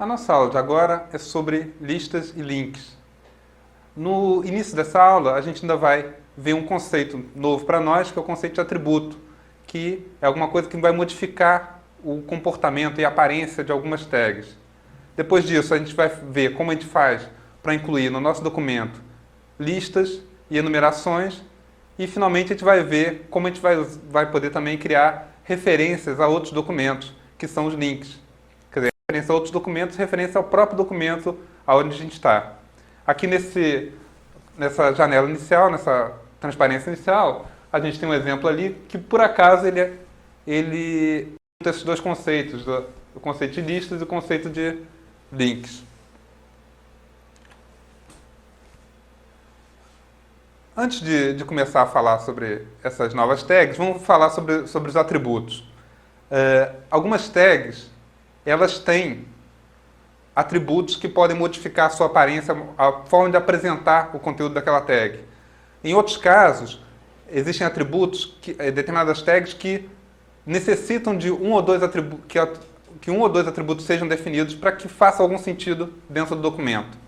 A nossa aula de agora é sobre listas e links. No início dessa aula, a gente ainda vai ver um conceito novo para nós, que é o conceito de atributo, que é alguma coisa que vai modificar o comportamento e a aparência de algumas tags. Depois disso, a gente vai ver como a gente faz para incluir no nosso documento listas e enumerações. E, finalmente, a gente vai ver como a gente vai poder também criar referências a outros documentos, que são os links. Quer dizer, referência a outros documentos, referência ao próprio documento aonde a gente está. Aqui nessa janela inicial, nessa transparência inicial, a gente tem um exemplo ali que, por acaso, ele junta esses dois conceitos, o conceito de listas e o conceito de links. Antes de começar a falar sobre essas novas tags, vamos falar sobre os atributos. Algumas tags, elas têm atributos que podem modificar a sua aparência, a forma de apresentar o conteúdo daquela tag. Em outros casos, existem atributos, determinadas tags que necessitam de um ou dois atributos, que um ou dois atributos sejam definidos para que faça algum sentido dentro do documento.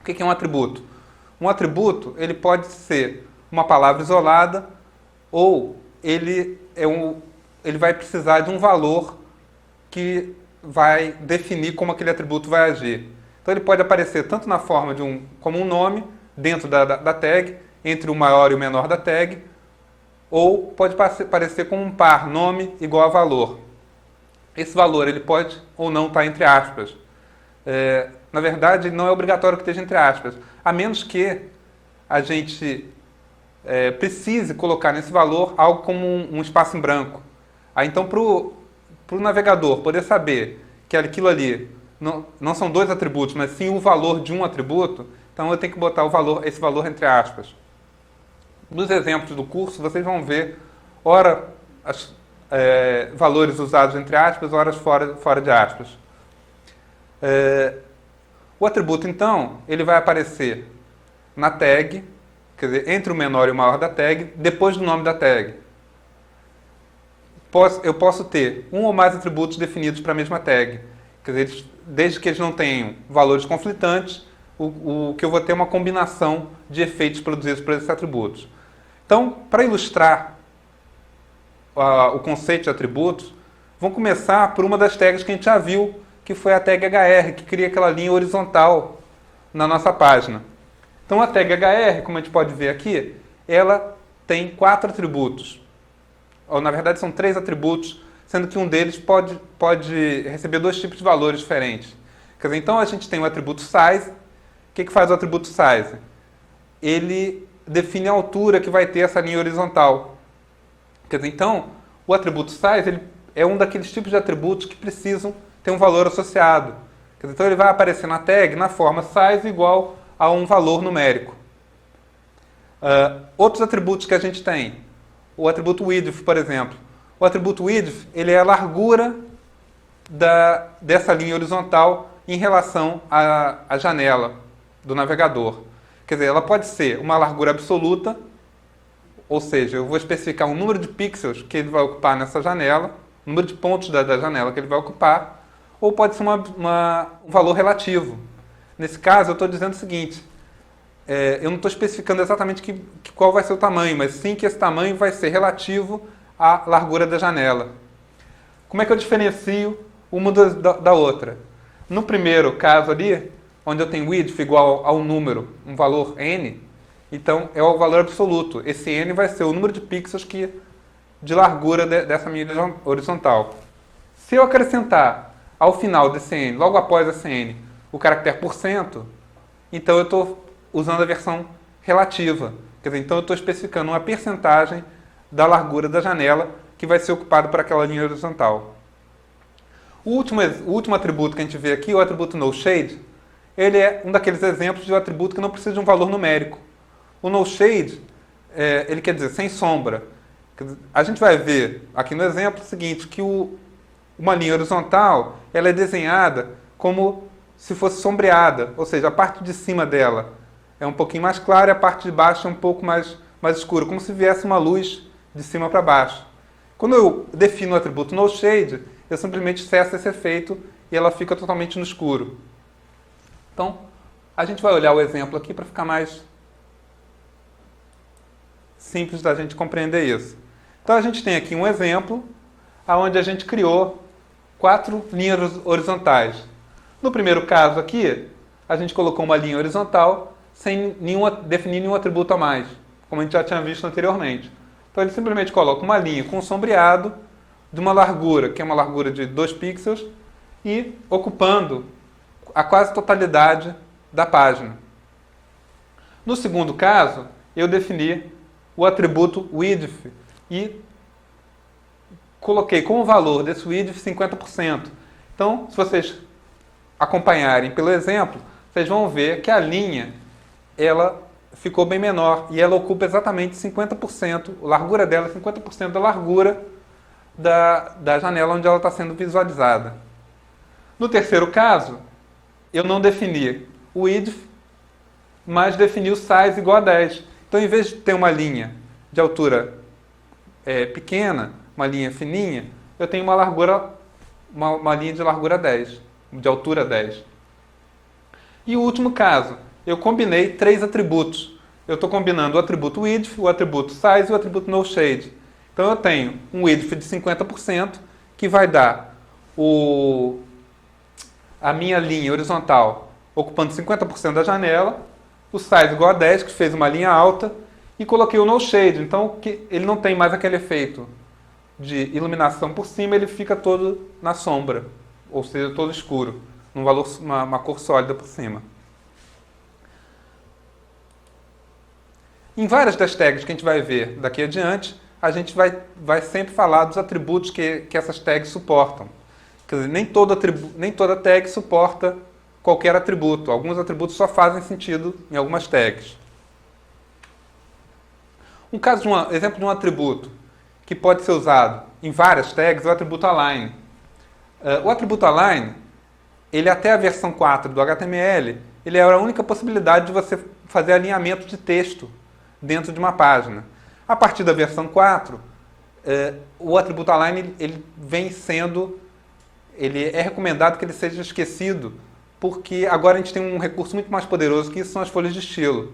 O que é um atributo? Um atributo, ele pode ser uma palavra isolada ou ele vai precisar de um valor que vai definir como aquele atributo vai agir. Então ele pode aparecer tanto na forma como um nome dentro da tag, entre o maior e o menor da tag, ou pode aparecer como um par, nome igual a valor. Esse valor ele pode ou não estar entre aspas. Na verdade, não é obrigatório que esteja entre aspas, a menos que a gente precise colocar nesse valor algo como um espaço em branco. Então, para o navegador poder saber que aquilo ali não são dois atributos, mas sim o valor de um atributo, então eu tenho que botar esse valor entre aspas. Nos exemplos do curso, vocês vão ver, ora, valores usados entre aspas, ora fora de aspas. O atributo, então, ele vai aparecer na tag, quer dizer, entre o menor e o maior da tag, depois do nome da tag. Eu posso ter um ou mais atributos definidos para a mesma tag. Quer dizer, desde que eles não tenham valores conflitantes, o que eu vou ter é uma combinação de efeitos produzidos por esses atributos. Então, para ilustrar o conceito de atributos, vamos começar por uma das tags que a gente já viu, que foi a tag HR, que cria aquela linha horizontal na nossa página. Então, a tag HR, como a gente pode ver aqui, ela tem 4 atributos. Ou, na verdade, são 3 atributos, sendo que um deles pode receber 2 tipos de valores diferentes. Quer dizer, então, a gente tem o atributo size. O que faz o atributo size? Ele define a altura que vai ter essa linha horizontal. Quer dizer, então, o atributo size ele é um daqueles tipos de atributos que precisam ter um valor associado. Quer dizer, então, ele vai aparecer na tag na forma size igual a um valor numérico. Outros atributos que a gente tem. O atributo width, por exemplo. O atributo width ele é a largura dessa linha horizontal em relação à janela do navegador. Quer dizer, ela pode ser uma largura absoluta, ou seja, eu vou especificar um número de pixels que ele vai ocupar nessa janela, o número de pontos da janela que ele vai ocupar, ou pode ser um valor relativo. Nesse caso, eu estou dizendo o seguinte, eu não estou especificando exatamente qual vai ser o tamanho, mas sim que esse tamanho vai ser relativo à largura da janela. Como é que eu diferencio uma da outra? No primeiro caso ali, onde eu tenho width igual a um número, um valor n, então é o valor absoluto. Esse n vai ser o número de pixels de largura dessa minha horizontal. Se eu acrescentar ao final desse n, logo após esse n, o caractere %, então eu estou usando a versão relativa. Quer dizer, então eu estou especificando uma percentagem da largura da janela que vai ser ocupada por aquela linha horizontal. O último atributo que a gente vê aqui, o atributo noShade, ele é um daqueles exemplos de um atributo que não precisa de um valor numérico. O noShade, ele quer dizer sem sombra. A gente vai ver aqui no exemplo o seguinte, que uma linha horizontal ela é desenhada como se fosse sombreada, ou seja, a parte de cima dela é um pouquinho mais clara e a parte de baixo é um pouco mais escura, como se viesse uma luz de cima para baixo. Quando eu defino o atributo noShade, eu simplesmente cesso esse efeito e ela fica totalmente no escuro. Então, a gente vai olhar o exemplo aqui para ficar mais simples da gente compreender isso. Então, a gente tem aqui um exemplo onde a gente criou 4 linhas horizontais. No primeiro caso aqui, a gente colocou uma linha horizontal sem definir nenhum atributo a mais, como a gente já tinha visto anteriormente. Então, ele simplesmente coloca uma linha com sombreado de uma largura, que é uma largura de 2 pixels, e ocupando a quase totalidade da página. No segundo caso, eu defini o atributo width e coloquei como valor desse width 50%. Então, se vocês acompanharem pelo exemplo, vocês vão ver que a linha ela ficou bem menor e ela ocupa exatamente 50%, a largura dela é 50% da largura da janela onde ela está sendo visualizada. No terceiro caso, eu não defini o width, mas defini o size igual a 10. Então, em vez de ter uma linha de altura pequena, uma linha fininha, eu tenho uma linha de largura 10, de altura 10. E o último caso, eu combinei 3 atributos. Eu estou combinando o atributo width, o atributo size e o atributo noShade. Então, eu tenho um width de 50%, que vai dar a minha linha horizontal ocupando 50% da janela, o size igual a 10, que fez uma linha alta, e coloquei o noShade. Então, ele não tem mais aquele efeito de iluminação por cima, ele fica todo na sombra, ou seja, todo escuro, uma cor sólida por cima. Em várias das tags que a gente vai ver daqui adiante, a gente vai sempre falar dos atributos que essas tags suportam. Quer dizer, nem toda tag suporta qualquer atributo. Alguns atributos só fazem sentido em algumas tags. Exemplo de um atributo que pode ser usado em várias tags é o atributo align. O atributo align, ele até a versão 4 do HTML, ele era a única possibilidade de você fazer alinhamento de texto dentro de uma página. A partir da versão 4, o atributo align ele é recomendado que ele seja esquecido, porque agora a gente tem um recurso muito mais poderoso que isso, são as folhas de estilo.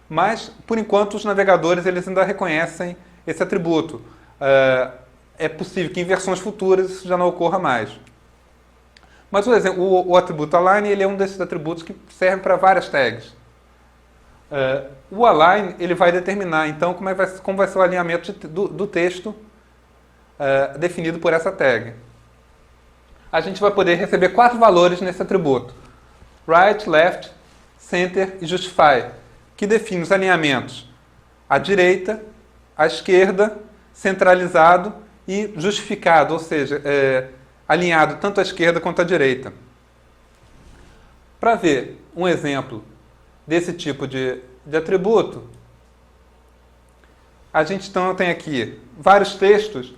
Mas, por enquanto, os navegadores eles ainda reconhecem esse atributo. É possível que em versões futuras isso já não ocorra mais. Mas o atributo align ele é um desses atributos que serve para várias tags. O align ele vai determinar então como vai ser o alinhamento do texto definido por essa tag. A gente vai poder receber 4 valores nesse atributo: right, left, center e justify, que define os alinhamentos à direita, à esquerda, centralizado e justificado, ou seja, alinhado tanto à esquerda quanto à direita. Para ver um exemplo desse tipo de atributo, a gente então tem aqui vários textos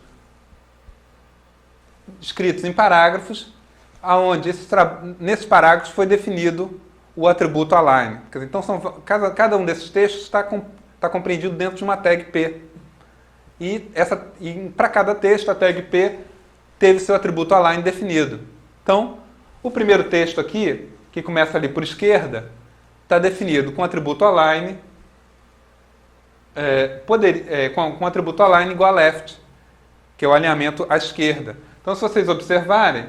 escritos em parágrafos, onde nesses parágrafos foi definido o atributo align. Então, cada um desses textos está compreendido dentro de uma tag P. E para cada texto, a tag P teve seu atributo align definido. Então, o primeiro texto aqui, que começa ali por esquerda, está definido com o atributo align, com o atributo align igual a left, que é o alinhamento à esquerda. Então, se vocês observarem,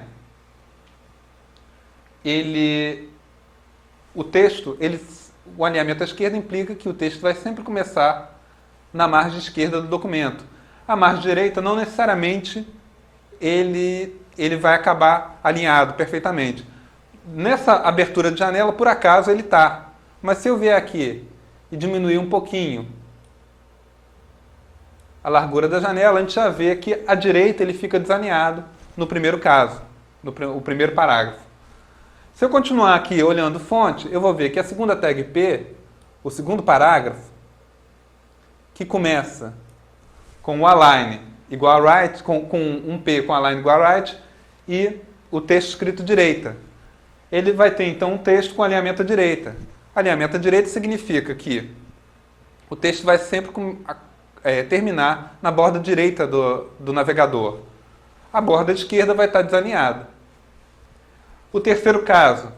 o alinhamento à esquerda implica que o texto vai sempre começar na margem esquerda do documento. A margem direita, não necessariamente, ele vai acabar alinhado perfeitamente. Nessa abertura de janela, por acaso, ele está. Mas se eu vier aqui e diminuir um pouquinho a largura da janela, a gente já vê que à direita ele fica desalinhado no primeiro caso, o primeiro parágrafo. Se eu continuar aqui olhando fonte, eu vou ver que a segunda tag P, o segundo parágrafo, que começa com o align igual a right, com um P com align igual a right, e o texto escrito direita. Ele vai ter, então, um texto com alinhamento à direita. Alinhamento à direita significa que o texto vai sempre terminar na borda direita do navegador. A borda esquerda vai estar desalinhada. O terceiro caso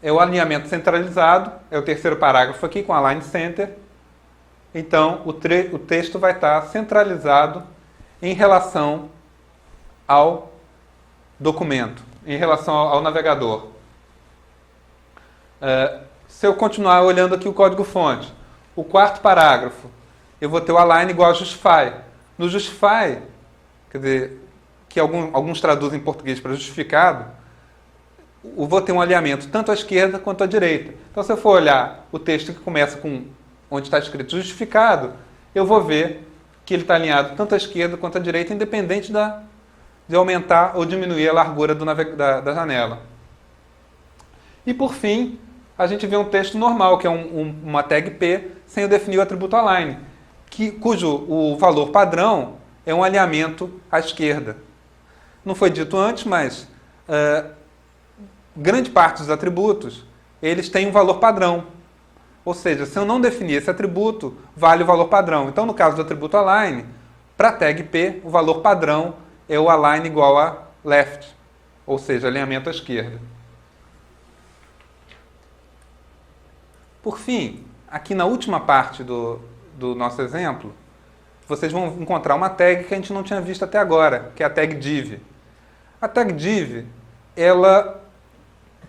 é o alinhamento centralizado, é o terceiro parágrafo aqui com Align Center. Então, o texto vai estar centralizado em relação ao documento, em relação ao navegador. Se eu continuar olhando aqui o código-fonte, o quarto parágrafo, eu vou ter o align igual a justify. No justify, quer dizer, que alguns traduzem em português para justificado, eu vou ter um alinhamento tanto à esquerda quanto à direita. Então, se eu for olhar o texto que começa com onde está escrito justificado, eu vou ver que ele está alinhado tanto à esquerda quanto à direita, independente de aumentar ou diminuir a largura da janela. E, por fim, a gente vê um texto normal, que é uma tag P, sem eu definir o atributo align, cujo o valor padrão é um alinhamento à esquerda. Não foi dito antes, mas grande parte dos atributos, eles têm um valor padrão. Ou seja, se eu não definir esse atributo, vale o valor padrão. Então, no caso do atributo align, para a tag P, o valor padrão é o align igual a left, ou seja, alinhamento à esquerda. Por fim, aqui na última parte do nosso exemplo, vocês vão encontrar uma tag que a gente não tinha visto até agora, que é a tag div. A tag div, ela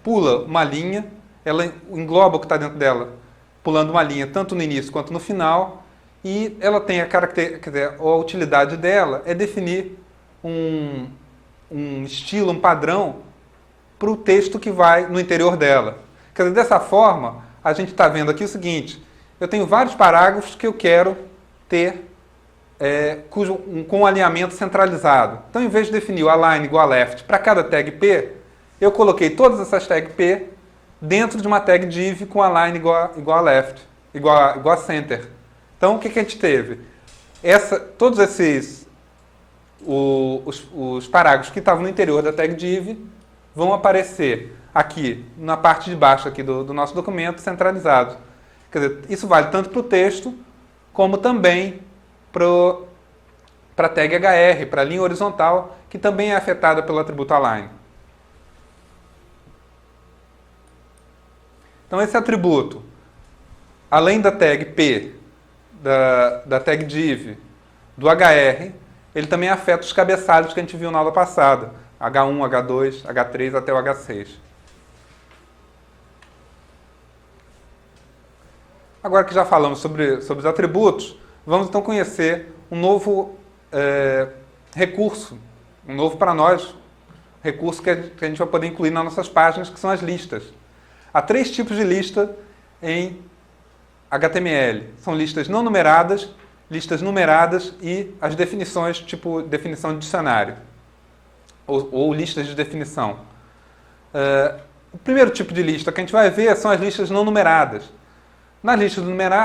pula uma linha, ela engloba o que está dentro dela, pulando uma linha tanto no início quanto no final, e ela tem a utilidade dela é definir um estilo, um padrão para o texto que vai no interior dela. Quer dizer, dessa forma, a gente está vendo aqui o seguinte: eu tenho vários parágrafos que eu quero ter com um alinhamento centralizado. Então, em vez de definir o align igual a left para cada tag P, eu coloquei todas essas tags P dentro de uma tag div com align igual a left, igual a center. Então, o que a gente teve? Todos esses os parágrafos que estavam no interior da tag div vão aparecer aqui, na parte de baixo aqui do nosso documento, centralizado. Quer dizer, isso vale tanto para o texto, como também para a tag HR, para a linha horizontal, que também é afetada pelo atributo align. Então, esse atributo, além da tag P, da tag div, do HR, ele também afeta os cabeçalhos que a gente viu na aula passada, H1, H2, H3 até o H6. Agora que já falamos sobre os atributos, vamos então conhecer um novo recurso, um novo para nós, recurso que a gente vai poder incluir nas nossas páginas, que são as listas. Há 3 tipos de lista em HTML. São listas não numeradas, listas numeradas e as definições, tipo definição de dicionário, ou listas de definição. O primeiro tipo de lista que a gente vai ver são as listas não numeradas. Nas listas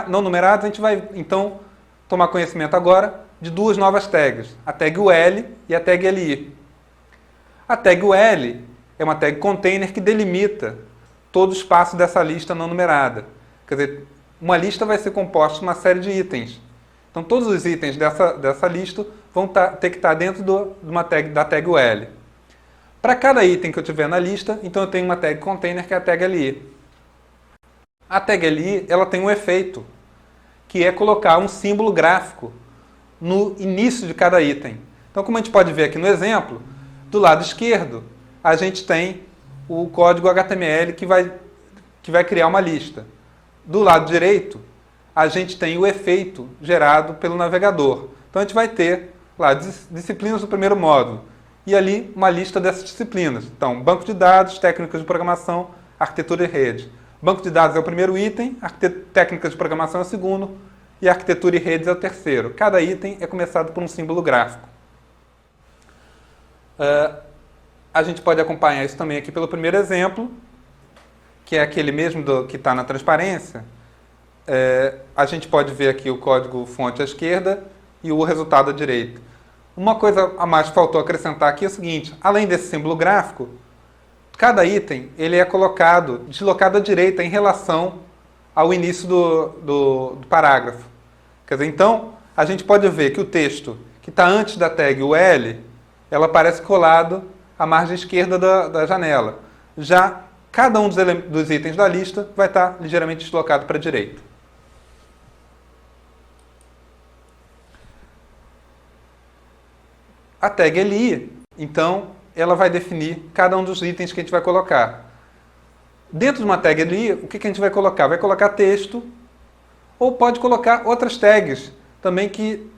não numeradas, a gente vai, então, tomar conhecimento agora de 2 novas tags, a tag UL e a tag LI. A tag UL é uma tag container que delimita todo o espaço dessa lista não numerada. Quer dizer, uma lista vai ser composta de uma série de itens. Então, todos os itens dessa lista vão ter que estar dentro da tag UL. Para cada item que eu tiver na lista, então eu tenho uma tag container que é a tag LI. A tag LI, ela tem um efeito, que é colocar um símbolo gráfico no início de cada item. Então, como a gente pode ver aqui no exemplo, do lado esquerdo, a gente tem o código HTML que vai criar uma lista. Do lado direito, a gente tem o efeito gerado pelo navegador. Então, a gente vai ter lá disciplinas do primeiro módulo e ali uma lista dessas disciplinas. Então, banco de dados, técnicas de programação, arquitetura e rede. Banco de dados é o primeiro item, técnicas de programação é o segundo e arquitetura e redes é o terceiro. Cada item é começado por um símbolo gráfico. A gente pode acompanhar isso também aqui pelo primeiro exemplo, que é aquele mesmo que está na transparência. A gente pode ver aqui o código fonte à esquerda e o resultado à direita. Uma coisa a mais que faltou acrescentar aqui é o seguinte: além desse símbolo gráfico, cada item ele é deslocado à direita em relação ao início do parágrafo. Quer dizer, então, a gente pode ver que o texto que está antes da tag UL, ela aparece colado à margem esquerda da janela. Já cada um dos itens da lista vai estar ligeiramente deslocado para a direita. A tag LI, então, ela vai definir cada um dos itens que a gente vai colocar. Dentro de uma tag LI, o que a gente vai colocar? Vai colocar texto, ou pode colocar outras tags também que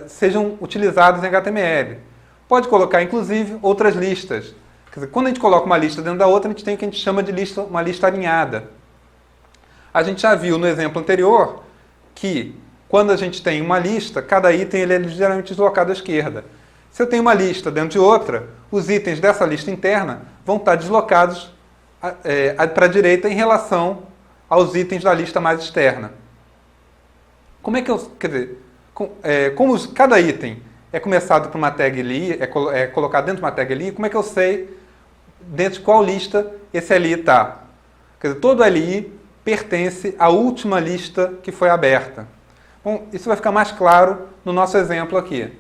sejam utilizadas em HTML. Pode colocar, inclusive, outras listas. Quer dizer, quando a gente coloca uma lista dentro da outra, a gente tem o que a gente chama de uma lista alinhada. A gente já viu no exemplo anterior que, quando a gente tem uma lista, cada item ele é ligeiramente deslocado à esquerda. Se eu tenho uma lista dentro de outra, os itens dessa lista interna vão estar deslocados para a direita em relação aos itens da lista mais externa. Como é que eu... Quer dizer, como cada item é começado por uma tag LI, é colocado dentro de uma tag LI, como é que eu sei dentro de qual lista esse LI está? Quer dizer, todo LI pertence à última lista que foi aberta. Bom, isso vai ficar mais claro no nosso exemplo aqui.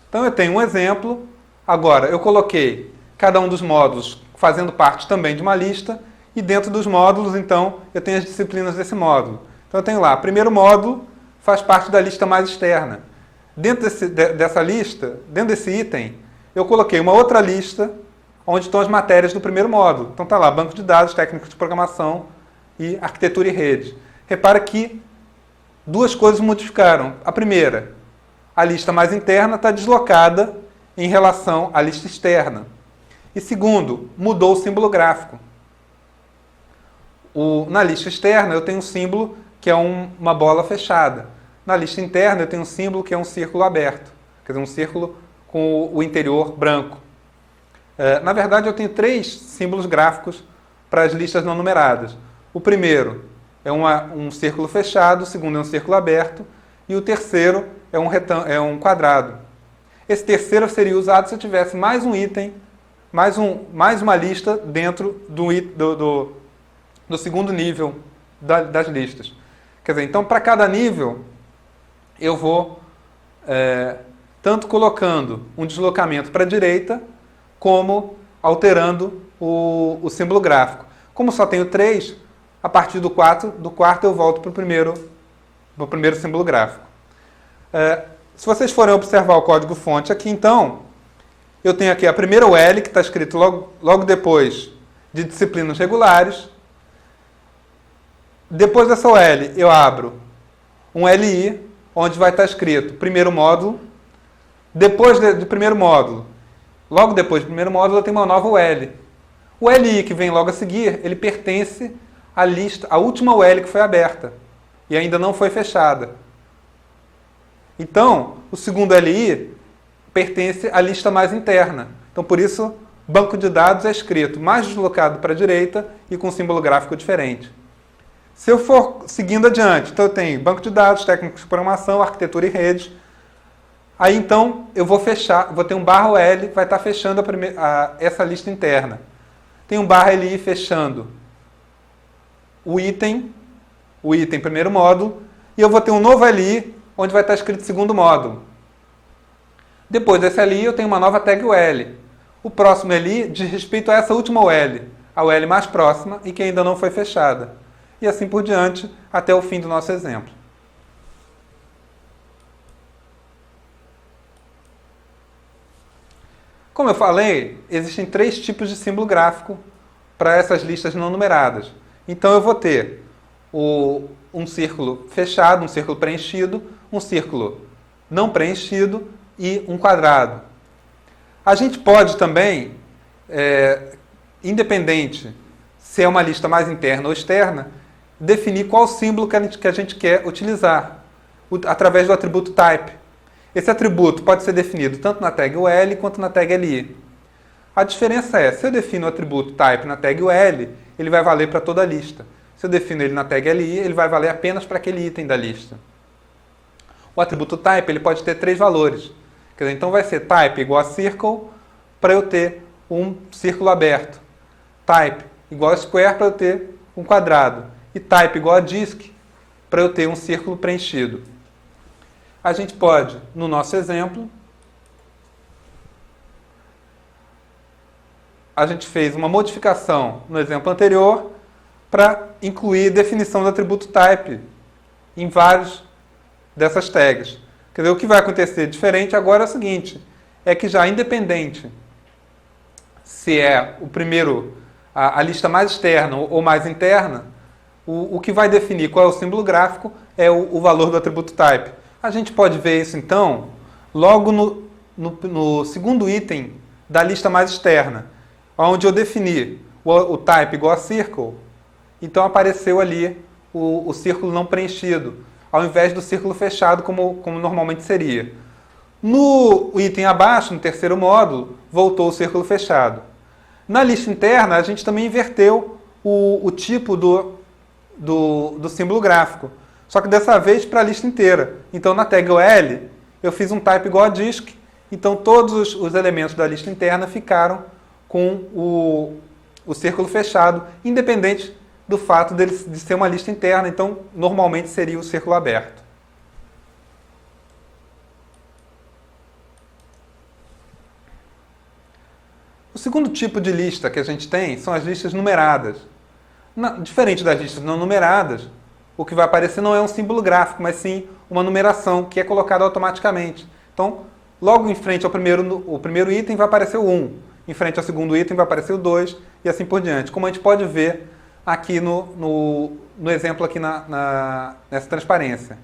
Então eu tenho um exemplo. Agora, eu coloquei cada um dos módulos fazendo parte também de uma lista, e dentro dos módulos, então, eu tenho as disciplinas desse módulo. Então eu tenho lá, primeiro módulo faz parte da lista mais externa. Dentro dessa lista, dentro desse item, eu coloquei uma outra lista onde estão as matérias do primeiro módulo. Então está lá, banco de dados, técnicas de programação e arquitetura e rede. Repara que duas coisas modificaram. A primeira, a lista mais interna está deslocada em relação à lista externa. E segundo, mudou o símbolo gráfico. Na lista externa eu tenho um símbolo que é uma bola fechada. Na lista interna eu tenho um símbolo que é um círculo aberto. Quer dizer, um círculo com o interior branco. Na verdade eu tenho 3 símbolos gráficos para as listas não numeradas. O primeiro é um círculo fechado, o segundo é um círculo aberto, e o terceiro é um quadrado. Esse terceiro seria usado se eu tivesse mais um item, mais uma lista dentro do segundo nível das listas. Quer dizer, então, para cada nível, eu vou tanto colocando um deslocamento para a direita, como alterando o símbolo gráfico. Como só tenho 3, a partir do quarto eu volto para o primeiro símbolo gráfico. Se vocês forem observar o código-fonte aqui, então, eu tenho aqui a primeira UL, que está escrito logo depois de disciplinas regulares. Depois dessa UL, eu abro um LI, onde vai estar escrito primeiro módulo. Depois do primeiro módulo, logo depois do primeiro módulo, eu tenho uma nova UL. O LI que vem logo a seguir, ele pertence à última UL que foi aberta e ainda não foi fechada. Então, o segundo LI pertence à lista mais interna. Então, por isso, banco de dados é escrito mais deslocado para a direita e com símbolo gráfico diferente. Se eu for seguindo adiante, então eu tenho banco de dados, técnicas de programação, arquitetura e rede. Aí, então, eu vou ter um barra OL, vai estar fechando essa lista interna. Tem um barra LI fechando o item primeiro módulo, e eu vou ter um novo LI, onde vai estar escrito segundo módulo. Depois desse LI, eu tenho uma nova tag UL. O próximo LI diz respeito a essa última UL, a UL mais próxima e que ainda não foi fechada. E assim por diante, até o fim do nosso exemplo. Como eu falei, existem 3 tipos de símbolo gráfico para essas listas não numeradas. Então eu vou ter um círculo fechado, um círculo preenchido, um círculo não preenchido e um quadrado. A gente pode também, independente se é uma lista mais interna ou externa, definir qual símbolo que a gente quer utilizar, através do atributo type. Esse atributo pode ser definido tanto na tag UL quanto na tag LI. A diferença é, se eu defino o atributo type na tag UL, ele vai valer para toda a lista. Se eu defino ele na tag LI, ele vai valer apenas para aquele item da lista. O atributo type ele pode ter 3 valores. Quer dizer, então vai ser type igual a circle para eu ter um círculo aberto. Type igual a square para eu ter um quadrado. E type igual a disk para eu ter um círculo preenchido. A gente pode, no nosso exemplo, a gente fez uma modificação no exemplo anterior para incluir definição do atributo type em vários dessas tags. Quer dizer, o que vai acontecer diferente agora é o seguinte, é que já independente se é o primeiro, a lista mais externa ou mais interna, o que vai definir qual é o símbolo gráfico é o valor do atributo type. A gente pode ver isso, então, logo no segundo item da lista mais externa, onde eu defini o type igual a circle, então apareceu ali o círculo não preenchido, ao invés do círculo fechado, como normalmente seria. No item abaixo, no terceiro módulo, voltou o círculo fechado. Na lista interna, a gente também inverteu o tipo do símbolo gráfico, só que dessa vez para a lista inteira. Então, na tag OL, eu fiz um type igual a disk, então todos os elementos da lista interna ficaram com o círculo fechado, independente do fato de ser uma lista interna, então normalmente seria o círculo aberto. O segundo tipo de lista que a gente tem são as listas numeradas. Diferente das listas não numeradas, o que vai aparecer não é um símbolo gráfico, mas sim uma numeração que é colocada automaticamente. Então, logo em frente ao primeiro item vai aparecer o 1, em frente ao segundo item vai aparecer o 2 e assim por diante. Como a gente pode ver aqui no exemplo aqui nessa transparência.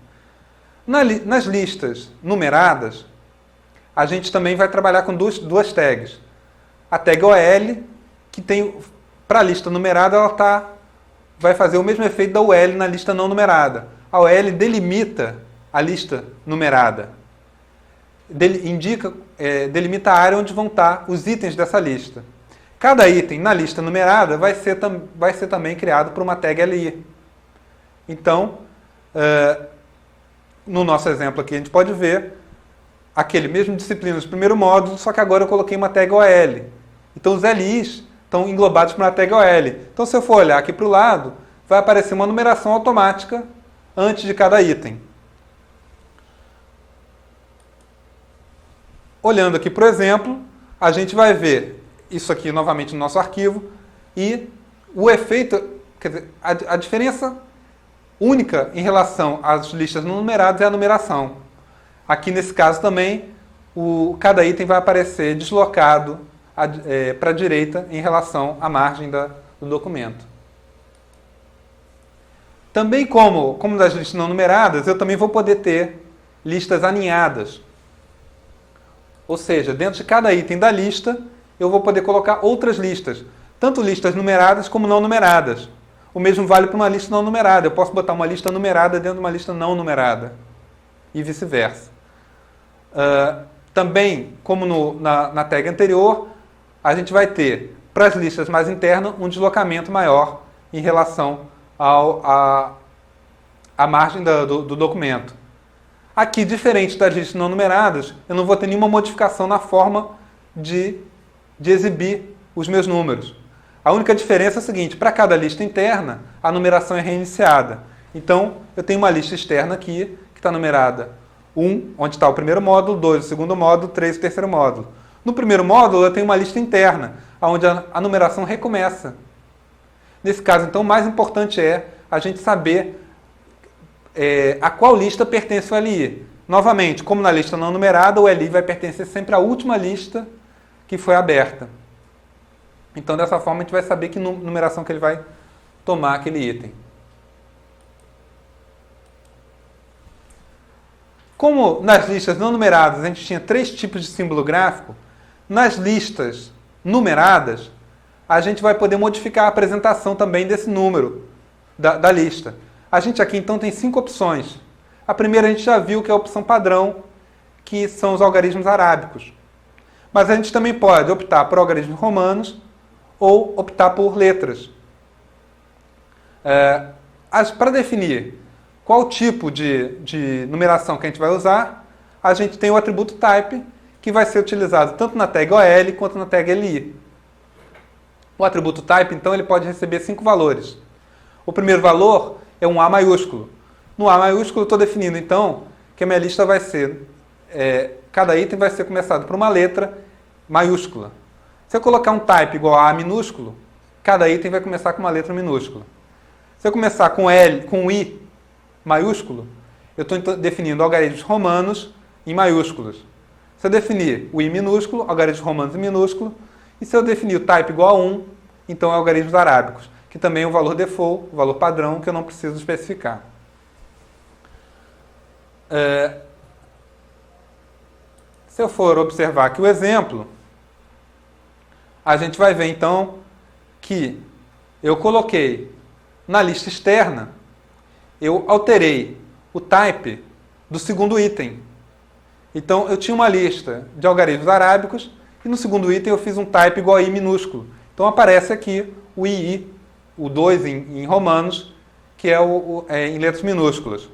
Nas listas numeradas, a gente também vai trabalhar com duas tags. A tag OL, que tem, para a lista numerada, ela vai fazer o mesmo efeito da UL na lista não numerada. A OL delimita a lista numerada. Delimita a área onde vão estar os itens dessa lista. Cada item na lista numerada vai ser também criado por uma tag LI. Então, no nosso exemplo aqui, a gente pode ver aquele mesmo disciplina do primeiro módulo, só que agora eu coloquei uma tag OL. Então, os LIs estão englobados por uma tag OL. Então, se eu for olhar aqui para o lado, vai aparecer uma numeração automática antes de cada item. Olhando aqui para o exemplo, a gente vai ver isso aqui novamente no nosso arquivo e o efeito, quer dizer, a diferença única em relação às listas não numeradas é a numeração. Aqui nesse caso também, cada item vai aparecer deslocado para a direita em relação à margem do documento. Também como das listas não numeradas, eu também vou poder ter listas aninhadas. Ou seja, dentro de cada item da lista, eu vou poder colocar outras listas, tanto listas numeradas como não numeradas. O mesmo vale para uma lista não numerada. Eu posso botar uma lista numerada dentro de uma lista não numerada. E vice-versa. Também, como na tag anterior, a gente vai ter, para as listas mais internas, um deslocamento maior em relação à margem do documento. Aqui, diferente das listas não numeradas, eu não vou ter nenhuma modificação na forma de exibir os meus números. A única diferença é a seguinte, para cada lista interna, a numeração é reiniciada. Então, eu tenho uma lista externa aqui, que está numerada 1, onde está o primeiro módulo, 2, o segundo módulo, 3, o terceiro módulo. No primeiro módulo, eu tenho uma lista interna, onde a numeração recomeça. Nesse caso, então, o mais importante é a gente saber a qual lista pertence o LI. Novamente, como na lista não numerada, o LI vai pertencer sempre à última lista que foi aberta. Então, dessa forma, a gente vai saber que numeração que ele vai tomar aquele item. Como nas listas não numeradas a gente tinha 3 tipos de símbolo gráfico, nas listas numeradas, a gente vai poder modificar a apresentação também desse número da lista. A gente aqui, então, tem 5 opções. A primeira a gente já viu que é a opção padrão, que são os algarismos arábicos. Mas a gente também pode optar por algarismos romanos ou optar por letras. Para definir qual tipo de numeração que a gente vai usar, a gente tem o atributo type, que vai ser utilizado tanto na tag OL quanto na tag LI. O atributo type, então, ele pode receber 5 valores. O primeiro valor é um A maiúsculo. No A maiúsculo, eu estou definindo, então, que a minha lista vai ser... cada item vai ser começado por uma letra maiúscula. Se eu colocar um type igual a minúsculo, cada item vai começar com uma letra minúscula. Se eu começar com L, com I maiúsculo, eu estou definindo algarismos romanos em maiúsculos. Se eu definir o I minúsculo, algarismos romanos em minúsculo. E se eu definir o type igual a 1, então é algarismos arábicos, que também é o valor default, o valor padrão, que eu não preciso especificar. Se eu for observar aqui o exemplo, a gente vai ver então que eu coloquei na lista externa, eu alterei o type do segundo item. Então eu tinha uma lista de algarismos arábicos e no segundo item eu fiz um type igual a I minúsculo. Então aparece aqui o II, o 2 em romanos, que é em letras minúsculas.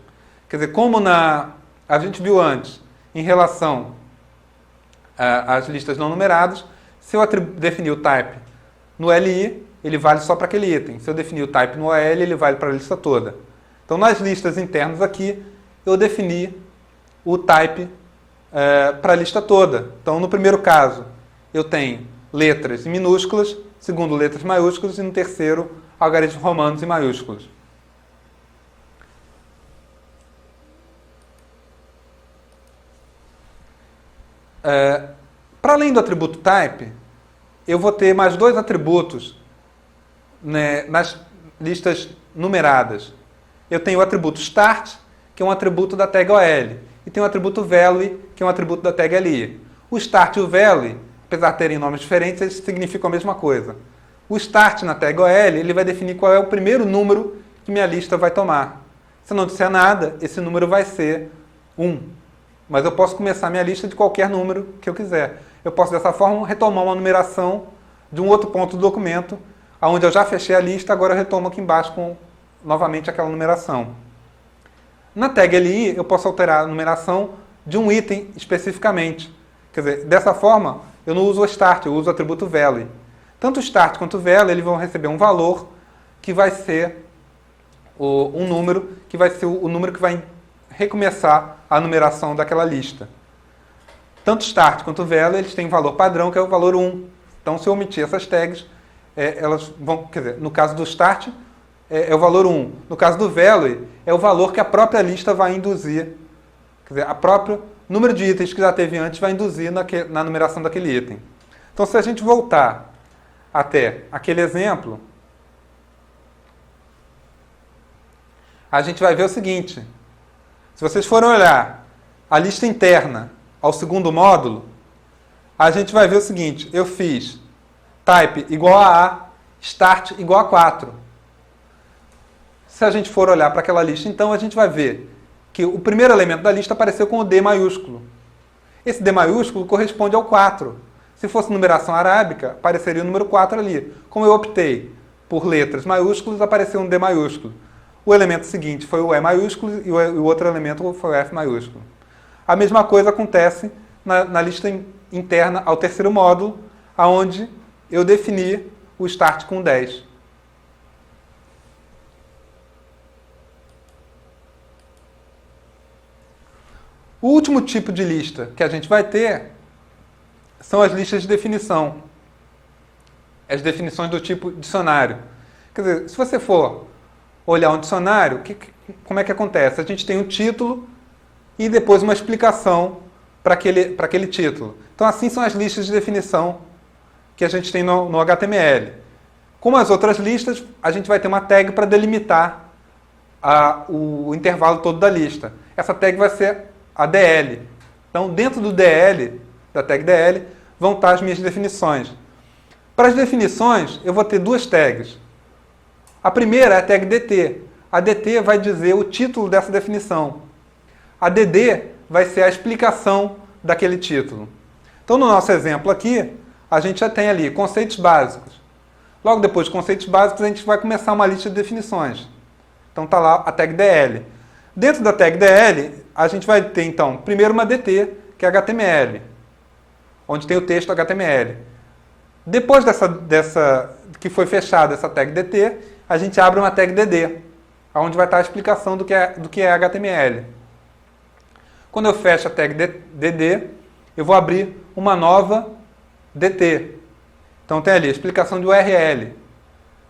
Quer dizer, como a gente viu antes, em relação às listas não numeradas, se eu definir o type no LI, ele vale só para aquele item. Se eu definir o type no OL, ele vale para a lista toda. Então, nas listas internas aqui, eu defini o type para a lista toda. Então, no primeiro caso, eu tenho letras em minúsculas, segundo letras maiúsculas, e no terceiro, algarismos romanos em maiúsculos. Para além do atributo type, eu vou ter mais dois atributos, né, nas listas numeradas. Eu tenho o atributo start, que é um atributo da tag OL, e tenho o atributo value, que é um atributo da tag LI. O start e o value, apesar de terem nomes diferentes, eles significam a mesma coisa. O start na tag OL, ele vai definir qual é o primeiro número que minha lista vai tomar. Se eu não disser nada, esse número vai ser 1. Mas eu posso começar minha lista de qualquer número que eu quiser. Eu posso, dessa forma, retomar uma numeração de um outro ponto do documento, onde eu já fechei a lista, agora eu retomo aqui embaixo com, novamente, aquela numeração. Na tag LI, eu posso alterar a numeração de um item especificamente. Quer dizer, dessa forma, eu não uso o start, eu uso o atributo value. Tanto o start quanto o value, eles vão receber um valor que vai ser um número, que vai ser o número que vai recomeçar a numeração daquela lista. Tanto start quanto value, eles têm um valor padrão, que é o valor 1. Então, se eu omitir essas tags, elas vão, quer dizer, no caso do start, é o valor 1. No caso do value, é o valor que a própria lista vai induzir. Quer dizer, o próprio número de itens que já teve antes vai induzir na numeração daquele item. Então, se a gente voltar até aquele exemplo, a gente vai ver o seguinte. Se vocês forem olhar a lista interna ao segundo módulo, a gente vai ver o seguinte. Eu fiz type igual a start igual a 4. Se a gente for olhar para aquela lista, então, a gente vai ver que o primeiro elemento da lista apareceu com o D maiúsculo. Esse D maiúsculo corresponde ao 4. Se fosse numeração arábica, apareceria o número 4 ali. Como eu optei por letras maiúsculas, apareceu um D maiúsculo. O elemento seguinte foi o E maiúsculo e o outro elemento foi o F maiúsculo. A mesma coisa acontece na lista interna ao terceiro módulo, onde eu defini o start com 10. O último tipo de lista que a gente vai ter são as listas de definição. As definições do tipo dicionário. Quer dizer, se você for olhar um dicionário, como é que acontece? A gente tem um título e depois uma explicação para aquele título. Então, assim são as listas de definição que a gente tem no HTML. Como as outras listas, a gente vai ter uma tag para delimitar o intervalo todo da lista. Essa tag vai ser a DL. Então, dentro do DL, da tag DL, vão estar as minhas definições. Para as definições, eu vou ter duas tags. A primeira é a tag DT. A DT vai dizer o título dessa definição. A DD vai ser a explicação daquele título. Então, no nosso exemplo aqui, a gente já tem ali conceitos básicos. Logo depois de conceitos básicos, a gente vai começar uma lista de definições. Então, está lá a tag DL. Dentro da tag DL, a gente vai ter, então, primeiro uma DT, que é HTML, onde tem o texto HTML. Depois que foi fechada essa tag DT, a gente abre uma tag DD, onde vai estar a explicação do que é HTML. Quando eu fecho a tag DD, eu vou abrir uma nova DT. Então tem ali a explicação de URL.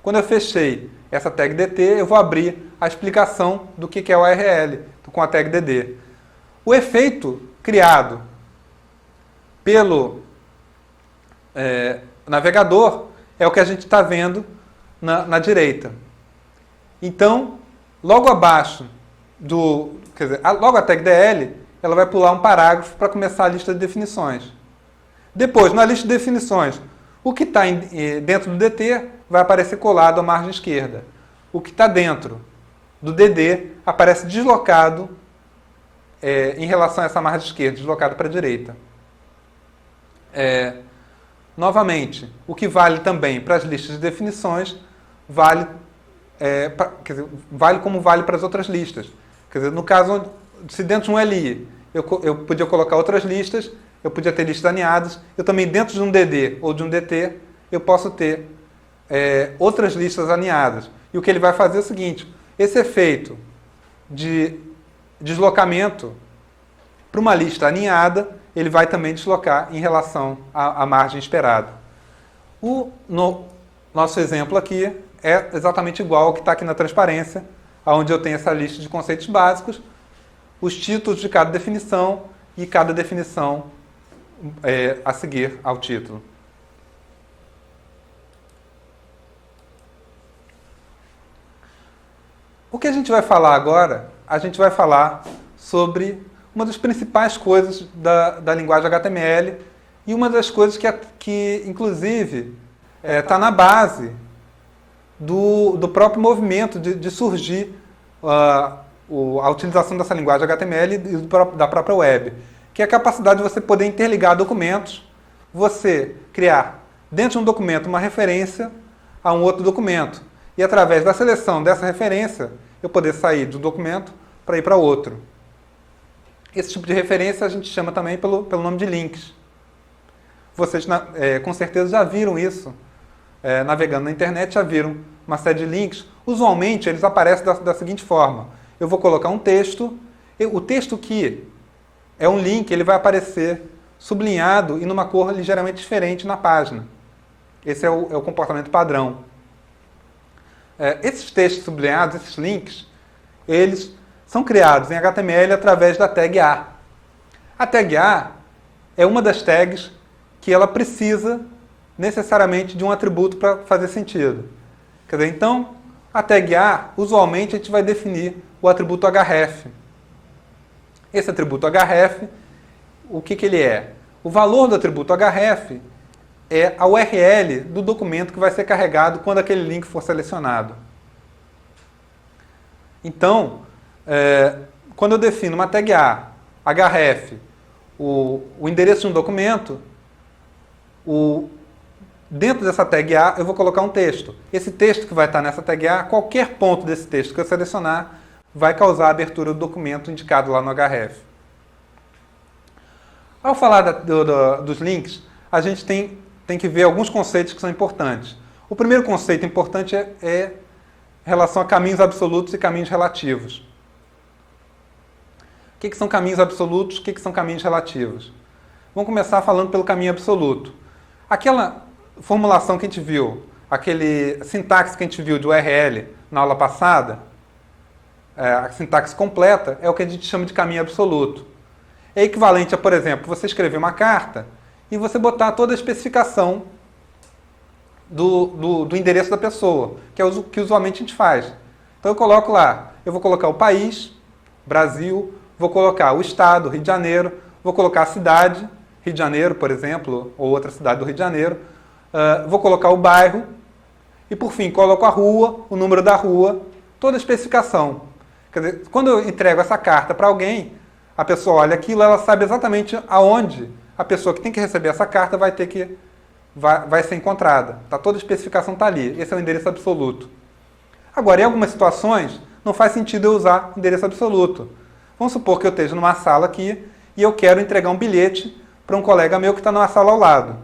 Quando eu fechei essa tag dt, eu vou abrir a explicação do que é URL com a tag dd. O efeito criado pelo navegador é o que a gente está vendo na direita. Então, logo abaixo logo a tag DL, ela vai pular um parágrafo para começar a lista de definições. Depois, na lista de definições, o que está dentro do DT vai aparecer colado à margem esquerda. O que está dentro do DD aparece deslocado em relação a essa margem esquerda, deslocado para a direita. Novamente, o que vale também para as listas de definições vale como vale para as outras listas. Quer dizer, no caso, se dentro de um LI eu podia colocar outras listas, eu podia ter listas alinhadas, eu também dentro de um DD ou de um DT eu posso ter outras listas alinhadas. E o que ele vai fazer é o seguinte, esse efeito de deslocamento para uma lista alinhada, ele vai também deslocar em relação à margem esperada. No nosso exemplo aqui é exatamente igual ao que está aqui na transparência, onde eu tenho essa lista de conceitos básicos, os títulos de cada definição e cada definição a seguir ao título. O que a gente vai falar agora? A gente vai falar sobre uma das principais coisas da linguagem HTML e uma das coisas que inclusive, está na base do próprio movimento de surgir a utilização dessa linguagem HTML e da própria web, que é a capacidade de você poder interligar documentos, você criar dentro de um documento uma referência a um outro documento, e através da seleção dessa referência, eu poder sair do documento para ir para outro. Esse tipo de referência a gente chama também pelo nome de links. Vocês com certeza já viram isso, navegando na internet, já viram uma série de links. Usualmente eles aparecem da seguinte forma. Eu vou colocar um texto, o texto que é um link, ele vai aparecer sublinhado e numa cor ligeiramente diferente na página. Esse é o comportamento padrão. Esses textos sublinhados, esses links, eles são criados em HTML através da tag A. A tag A é uma das tags que ela precisa necessariamente de um atributo para fazer sentido. Quer dizer, então, a tag A, usualmente, a gente vai definir o atributo href. Esse atributo href, o que ele é? O valor do atributo href é a URL do documento que vai ser carregado quando aquele link for selecionado. Então, quando eu defino uma tag A, href, o endereço de um documento, dentro dessa tag A eu vou colocar um texto. Esse texto que vai estar nessa tag A, qualquer ponto desse texto que eu selecionar, vai causar a abertura do documento indicado lá no href. Ao falar dos links, a gente tem que ver alguns conceitos que são importantes. O primeiro conceito importante é em relação a caminhos absolutos e caminhos relativos. O que são caminhos absolutos? O que são caminhos relativos? Vamos começar falando pelo caminho absoluto. Aquela formulação que a gente viu, aquele sintaxe que a gente viu de URL na aula passada, a sintaxe completa, é o que a gente chama de caminho absoluto. É equivalente a, por exemplo, você escrever uma carta e você botar toda a especificação do endereço da pessoa, que é o que usualmente a gente faz. Então eu coloco lá, eu vou colocar o país, Brasil, vou colocar o estado, Rio de Janeiro, vou colocar a cidade, Rio de Janeiro, por exemplo, ou outra cidade do Rio de Janeiro, vou colocar o bairro e, por fim, coloco a rua, o número da rua, toda a especificação. Quer dizer, quando eu entrego essa carta para alguém, a pessoa olha aquilo, ela sabe exatamente aonde a pessoa que tem que receber essa carta vai ser encontrada. Toda a especificação está ali. Esse é o endereço absoluto. Agora, em algumas situações, não faz sentido eu usar endereço absoluto. Vamos supor que eu esteja numa sala aqui e eu quero entregar um bilhete para um colega meu que está numa sala ao lado.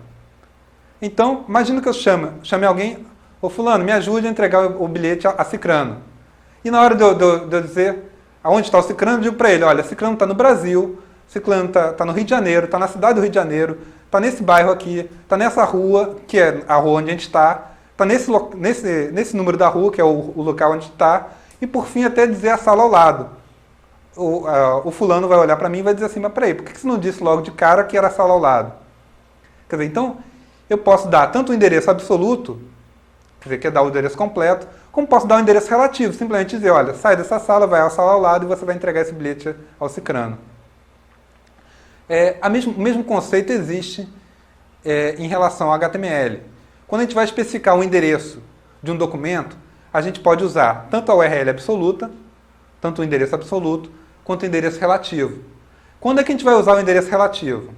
Então, imagina que eu chame alguém, ô fulano, me ajude a entregar o bilhete a Cicrano. E na hora de eu dizer aonde está o Cicrano, eu digo para ele, olha, Cicrano está no Brasil, Ciclano está no Rio de Janeiro, está na cidade do Rio de Janeiro, está nesse bairro aqui, está nessa rua, que é a rua onde a gente está nesse número da rua, que é o local onde está, e por fim até dizer a sala ao lado. O fulano vai olhar para mim e vai dizer assim, mas peraí, por que você não disse logo de cara que era a sala ao lado? Quer dizer, então, eu posso dar tanto o endereço absoluto, quer dizer, que é dar o endereço completo, como posso dar o endereço relativo, simplesmente dizer, olha, sai dessa sala, vai à sala ao lado e você vai entregar esse bilhete ao cicrano. O mesmo conceito existe em relação ao HTML. Quando a gente vai especificar o endereço de um documento, a gente pode usar tanto a URL absoluta, tanto o endereço absoluto, quanto o endereço relativo. Quando é que a gente vai usar o endereço relativo?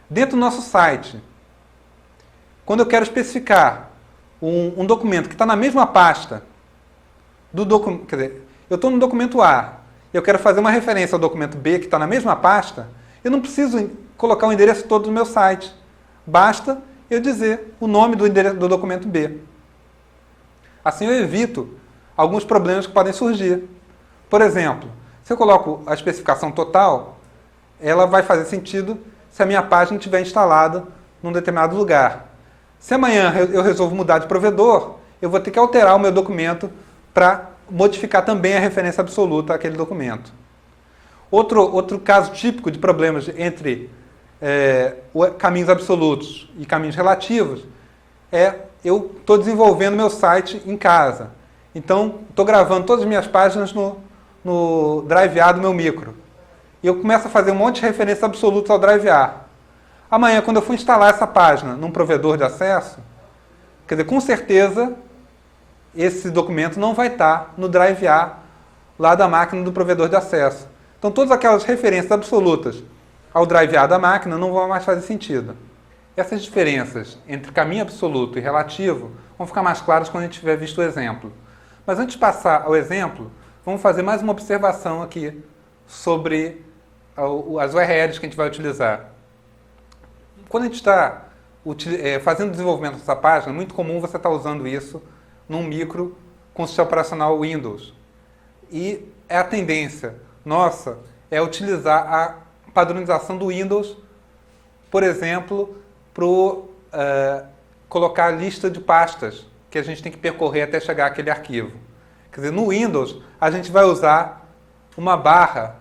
Dentro do nosso site, quando eu quero especificar um documento que está na mesma pasta do documento, quer dizer, eu estou no documento A e eu quero fazer uma referência ao documento B que está na mesma pasta, eu não preciso colocar o endereço todo do meu site. Basta eu dizer o nome do endereço do documento B. Assim eu evito alguns problemas que podem surgir. Por exemplo, se eu coloco a especificação total, ela vai fazer sentido se a minha página estiver instalada num determinado lugar. Se amanhã eu resolvo mudar de provedor, eu vou ter que alterar o meu documento para modificar também a referência absoluta àquele documento. Outro caso típico de problemas entre caminhos absolutos e caminhos relativos é eu estou desenvolvendo meu site em casa. Então, estou gravando todas as minhas páginas no Drive A do meu micro. E eu começo a fazer um monte de referências absolutas ao Drive A. Amanhã, quando eu for instalar essa página num provedor de acesso, quer dizer, com certeza, esse documento não vai estar no Drive A lá da máquina do provedor de acesso. Então, todas aquelas referências absolutas ao Drive A da máquina não vão mais fazer sentido. Essas diferenças entre caminho absoluto e relativo vão ficar mais claras quando a gente tiver visto o exemplo. Mas antes de passar ao exemplo, vamos fazer mais uma observação aqui sobre as URLs que a gente vai utilizar. Quando a gente está fazendo o desenvolvimento dessa página, é muito comum você estar usando isso num micro com o sistema operacional Windows. E a tendência nossa é utilizar a padronização do Windows, por exemplo, para colocar a lista de pastas que a gente tem que percorrer até chegar àquele arquivo. Quer dizer, no Windows, a gente vai usar uma barra,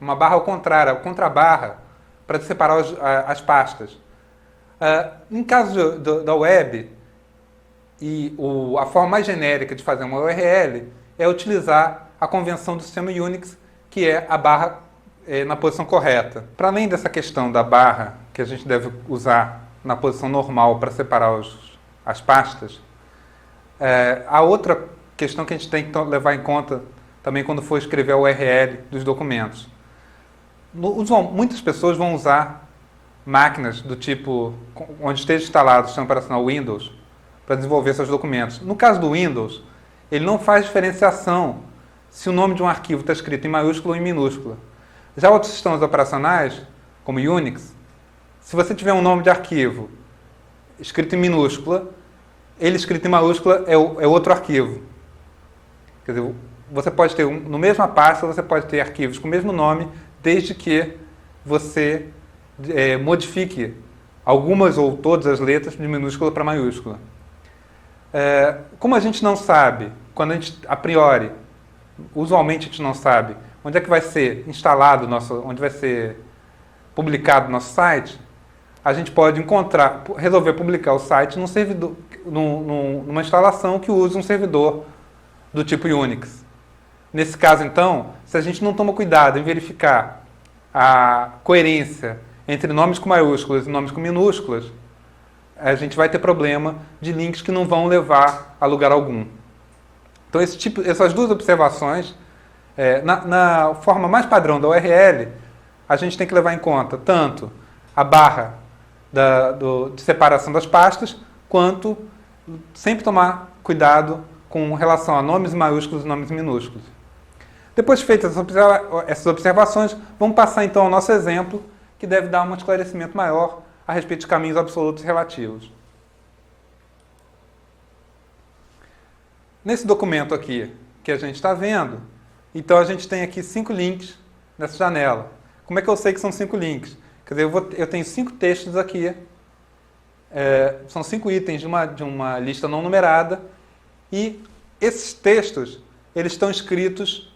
uma barra ao contrário, a contrabarra, para separar as pastas. Em caso da web, a forma mais genérica de fazer uma URL é utilizar a convenção do sistema Unix, que é a barra na posição correta. Para além dessa questão da barra, que a gente deve usar na posição normal para separar as pastas, há outra questão que a gente tem que levar em conta também quando for escrever a URL dos documentos. Muitas pessoas vão usar máquinas do tipo onde esteja instalado o sistema operacional Windows para desenvolver seus documentos. No caso do Windows, ele não faz diferenciação se o nome de um arquivo está escrito em maiúscula ou em minúscula. Já outros sistemas operacionais, como Unix, se você tiver um nome de arquivo escrito em minúscula, ele escrito em maiúscula é outro arquivo. Quer dizer, você pode ter, no mesma pasta, você pode ter arquivos com o mesmo nome, desde que você modifique algumas ou todas as letras de minúscula para maiúscula. Como a gente não sabe, quando a gente, a priori, usualmente a gente não sabe onde é que vai ser instalado, onde vai ser publicado o nosso site, a gente pode resolver publicar o site num servidor, numa instalação que use um servidor do tipo Unix. Nesse caso, então, se a gente não toma cuidado em verificar a coerência entre nomes com maiúsculas e nomes com minúsculas, a gente vai ter problema de links que não vão levar a lugar algum. Então, essas duas observações, na forma mais padrão da URL, a gente tem que levar em conta tanto a barra de separação das pastas, quanto sempre tomar cuidado com relação a nomes maiúsculos e nomes minúsculos. Depois de feitas essas observações, vamos passar então ao nosso exemplo, que deve dar um esclarecimento maior a respeito de caminhos absolutos e relativos. Nesse documento aqui que a gente está vendo, então a gente tem aqui 5 links nessa janela. Como é que eu sei que são 5 links? Quer dizer, eu tenho 5 textos aqui, são 5 itens de uma lista não numerada, e esses textos, eles estão escritos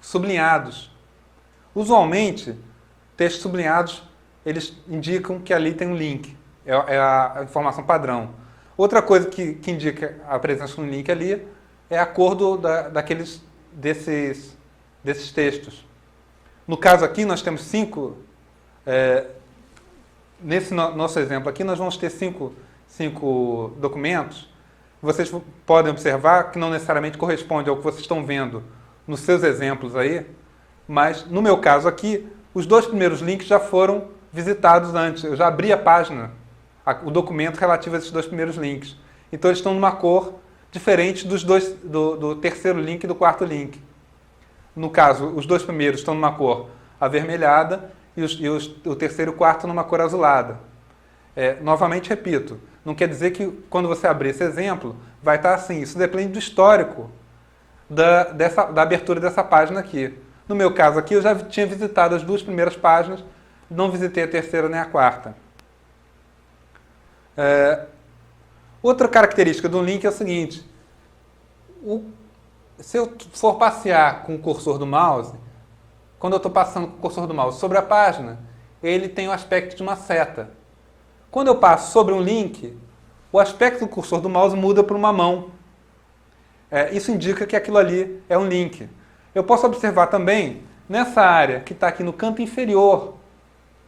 sublinhados. Usualmente, textos sublinhados, eles indicam que ali tem um link, é a informação padrão. Outra coisa que indica a presença de um link ali é a cor desses textos. No caso aqui, nós temos 5. Nesse nosso exemplo aqui, nós vamos ter 5 documentos. Vocês podem observar que não necessariamente corresponde ao que vocês estão vendo nos seus exemplos aí, mas no meu caso aqui, os 2 primeiros links já foram visitados antes. Eu já abri a página, o documento relativo a esses 2 primeiros links. Então eles estão numa cor diferente do terceiro link e do quarto link. No caso, os 2 primeiros estão numa cor avermelhada e o terceiro e o quarto numa cor azulada. Novamente repito, não quer dizer que quando você abrir esse exemplo vai estar assim. Isso depende do histórico da abertura dessa página aqui. No meu caso aqui, eu já tinha visitado as 2 primeiras páginas, não visitei a terceira nem a quarta. Outra característica do link é o seguinte: se eu for passear com o cursor do mouse, quando eu estou passando com o cursor do mouse sobre a página, ele tem o aspecto de uma seta. Quando eu passo sobre um link, o aspecto do cursor do mouse muda para uma mão. Isso indica que aquilo ali é um link. Eu posso observar também, nessa área que está aqui no canto inferior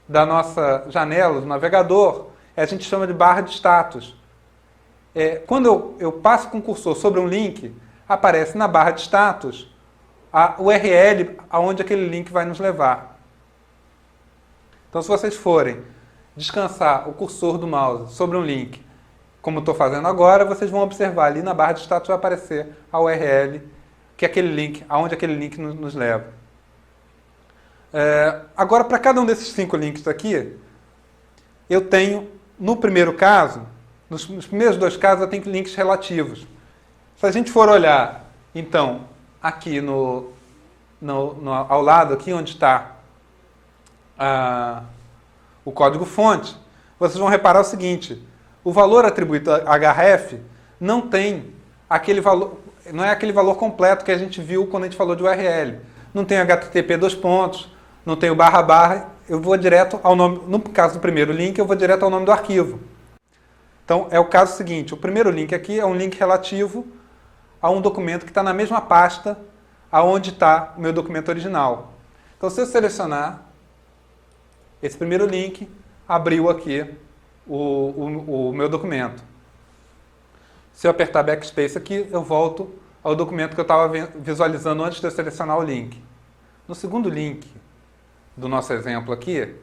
da nossa janela, do navegador, a gente chama de barra de status. Quando eu passo com o cursor sobre um link, aparece na barra de status a URL aonde aquele link vai nos levar. Então, se vocês forem descansar o cursor do mouse sobre um link, como estou fazendo agora, vocês vão observar ali na barra de status vai aparecer a URL, que é aquele link, aonde aquele link nos leva. Agora, para cada um desses 5 links aqui, eu tenho, no primeiro caso, nos primeiros 2 casos, eu tenho links relativos. Se a gente for olhar, então, aqui ao lado, aqui onde está o código-fonte, vocês vão reparar o seguinte: o valor atribuído a href não tem aquele valor, não é aquele valor completo que a gente viu quando a gente falou de URL. Não tem http : não tem o //, eu vou direto ao nome, no caso do primeiro link, eu vou direto ao nome do arquivo. Então, é o caso seguinte: o primeiro link aqui é um link relativo a um documento que está na mesma pasta aonde está o meu documento original. Então, se eu selecionar esse primeiro link, abriu aqui o meu documento. Se eu apertar backspace aqui, eu volto ao documento que eu estava visualizando antes de eu selecionar o link. No segundo link do nosso exemplo aqui,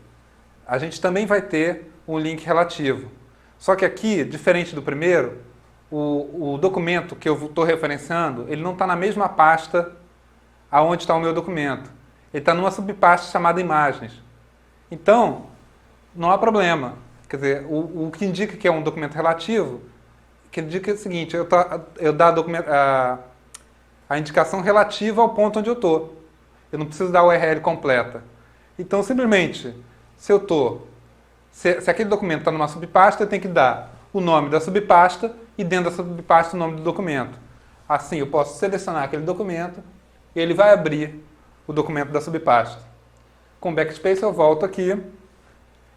a gente também vai ter um link relativo. Só que aqui, diferente do primeiro, o documento que eu estou referenciando, ele não está na mesma pasta aonde está o meu documento. Ele está numa subpasta chamada imagens. Então, não há problema. Quer dizer, o que indica que é um documento relativo, que indica o seguinte: eu dar a indicação relativa ao ponto onde eu estou. Eu não preciso dar a URL completa. Então, simplesmente, se aquele documento está numa subpasta, eu tenho que dar o nome da subpasta e dentro da subpasta o nome do documento. Assim, eu posso selecionar aquele documento e ele vai abrir o documento da subpasta. Com backspace eu volto aqui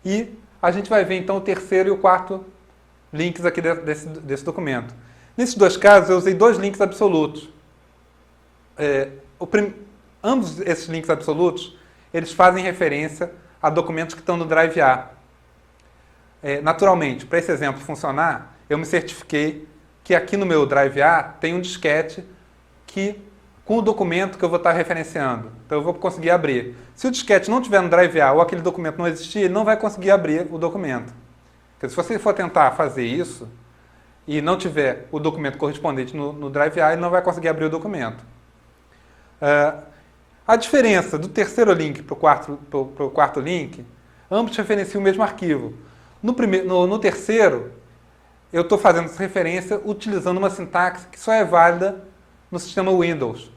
e a gente vai ver então o terceiro e o quarto links aqui desse documento. Nesses 2 casos eu usei 2 links absolutos. Ambos esses links absolutos, eles fazem referência a documentos que estão no Drive A. Naturalmente, para esse exemplo funcionar, eu me certifiquei que aqui no meu Drive A tem um disquete com o documento que eu vou estar referenciando. Então eu vou conseguir abrir. Se o disquete não estiver no Drive A ou aquele documento não existir, ele não vai conseguir abrir o documento. Porque se você for tentar fazer isso e não tiver o documento correspondente no Drive A, ele não vai conseguir abrir o documento. A diferença do terceiro link para o quarto link, ambos referenciam o mesmo arquivo. No terceiro, eu estou fazendo essa referência utilizando uma sintaxe que só é válida no sistema Windows.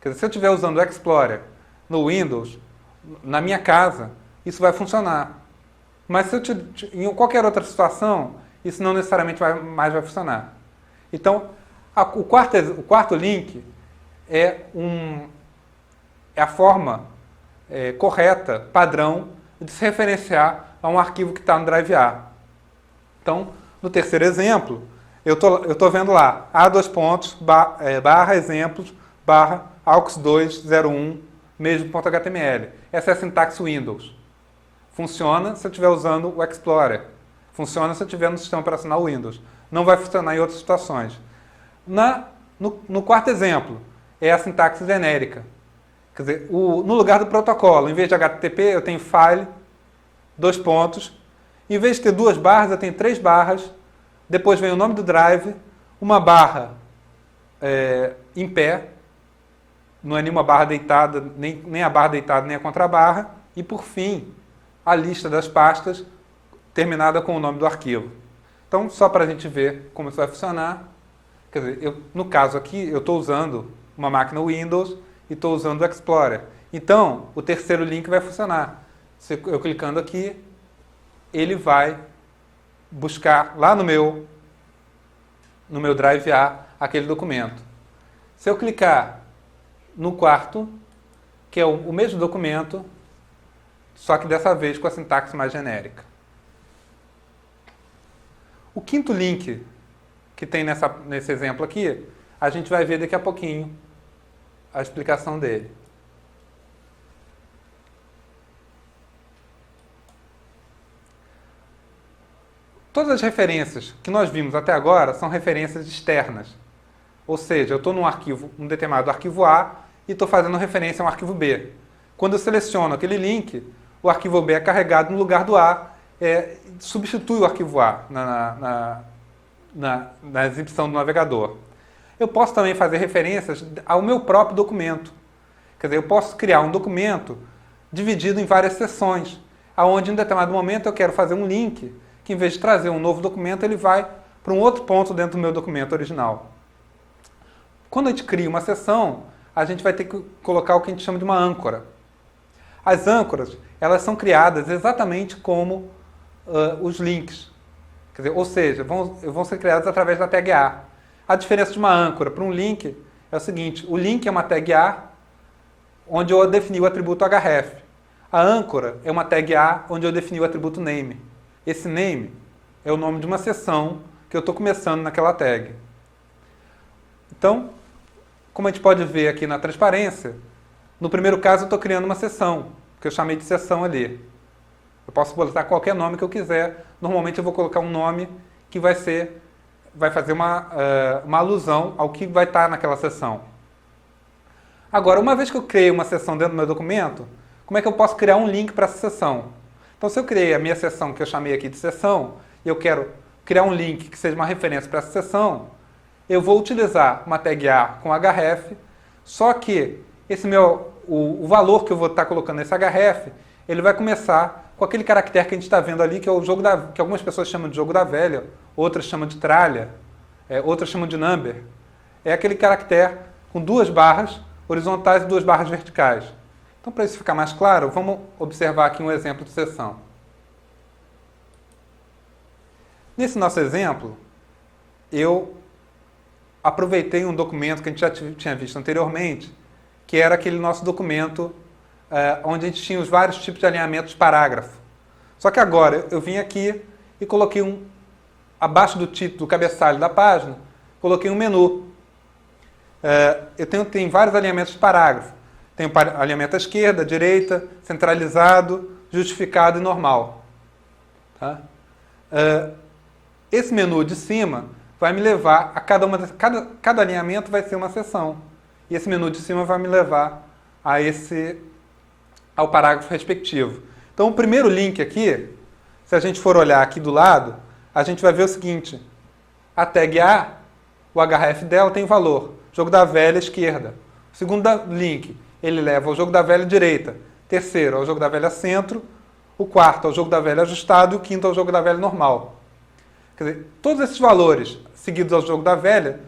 Quer dizer, se eu estiver usando o Explorer no Windows, na minha casa, isso vai funcionar. Mas se em qualquer outra situação, isso não necessariamente mais vai funcionar. Então, o quarto link é a forma correta, padrão, de se referenciar a um arquivo que está no Drive A. Então, no terceiro exemplo, eu estou vendo lá, barra exemplos, barra aux201, mesmo.html. Essa é a sintaxe Windows. Funciona se eu estiver usando o Explorer. Funciona se eu estiver no sistema operacional Windows. Não vai funcionar em outras situações. No quarto exemplo, é a sintaxe genérica. Quer dizer, no lugar do protocolo, em vez de HTTP, eu tenho file, dois pontos. Em vez de ter duas barras, eu tenho três barras. Depois vem o nome do drive, uma barra em pé. Não é nenhuma barra deitada, nem a barra deitada, nem a contrabarra. E, por fim, a lista das pastas, terminada com o nome do arquivo. Então, só para a gente ver como isso vai funcionar. Quer dizer, no caso aqui, eu estou usando uma máquina Windows e estou usando o Explorer. Então, o terceiro link vai funcionar. Eu clicando aqui, ele vai buscar lá no meu Drive A aquele documento. Se eu clicar no quarto, que é o mesmo documento, só que dessa vez com a sintaxe mais genérica. O quinto link que tem nesse exemplo aqui, a gente vai ver daqui a pouquinho a explicação dele. Todas as referências que nós vimos até agora são referências externas. Ou seja, eu estou num determinado arquivo A e estou fazendo referência a um arquivo B. Quando eu seleciono aquele link, o arquivo B é carregado no lugar do A, substitui o arquivo A na exibição do navegador. Eu posso também fazer referências ao meu próprio documento. Quer dizer, eu posso criar um documento dividido em várias seções, onde em determinado momento eu quero fazer um link que, em vez de trazer um novo documento, ele vai para um outro ponto dentro do meu documento original. Quando a gente cria uma seção, a gente vai ter que colocar o que a gente chama de uma âncora. As âncoras, elas são criadas exatamente como os links. Quer dizer, ou seja, vão ser criadas através da tag A. A diferença de uma âncora para um link é o seguinte: o link é uma tag A, onde eu defini o atributo href. A âncora é uma tag A, onde eu defini o atributo name. Esse name é o nome de uma seção que eu estou começando naquela tag. Então, como a gente pode ver aqui na transparência, no primeiro caso eu estou criando uma seção, que eu chamei de seção ali. Eu posso botar qualquer nome que eu quiser. Normalmente eu vou colocar um nome que vai fazer uma alusão ao que vai estar naquela seção. Agora, uma vez que eu criei uma seção dentro do meu documento, como é que eu posso criar um link para essa seção? Então, se eu criei a minha seção, que eu chamei aqui de seção, e eu quero criar um link que seja uma referência para essa seção, eu vou utilizar uma tag A com href, só que o valor que eu vou estar colocando nesse href, ele vai começar com aquele caractere que a gente está vendo ali, que é o que algumas pessoas chamam de jogo da velha, outras chamam de tralha, outras chamam de number. É aquele caractere com duas barras horizontais e duas barras verticais. Então, para isso ficar mais claro, vamos observar aqui um exemplo de seção. Nesse nosso exemplo, eu aproveitei um documento que a gente já tinha visto anteriormente, que era aquele nosso documento onde a gente tinha os vários tipos de alinhamentos de parágrafo. Só que agora eu vim aqui e coloquei abaixo do título, do cabeçalho da página, coloquei um menu. Eu tenho vários alinhamentos de parágrafo. Tenho alinhamento à esquerda, à direita, centralizado, justificado e normal. Tá? Esse menu de cima vai me levar a cada alinhamento vai ser uma seção. E esse menu de cima vai me levar ao parágrafo respectivo. Então, o primeiro link aqui, se a gente for olhar aqui do lado, a gente vai ver o seguinte: a tag A, o href dela tem valor, jogo da velha esquerda. O segundo link, ele leva ao jogo da velha direita. Terceiro, ao jogo da velha centro. O quarto, ao jogo da velha ajustado. E o quinto, ao jogo da velha normal. Quer dizer, todos esses valores seguidos ao jogo da velha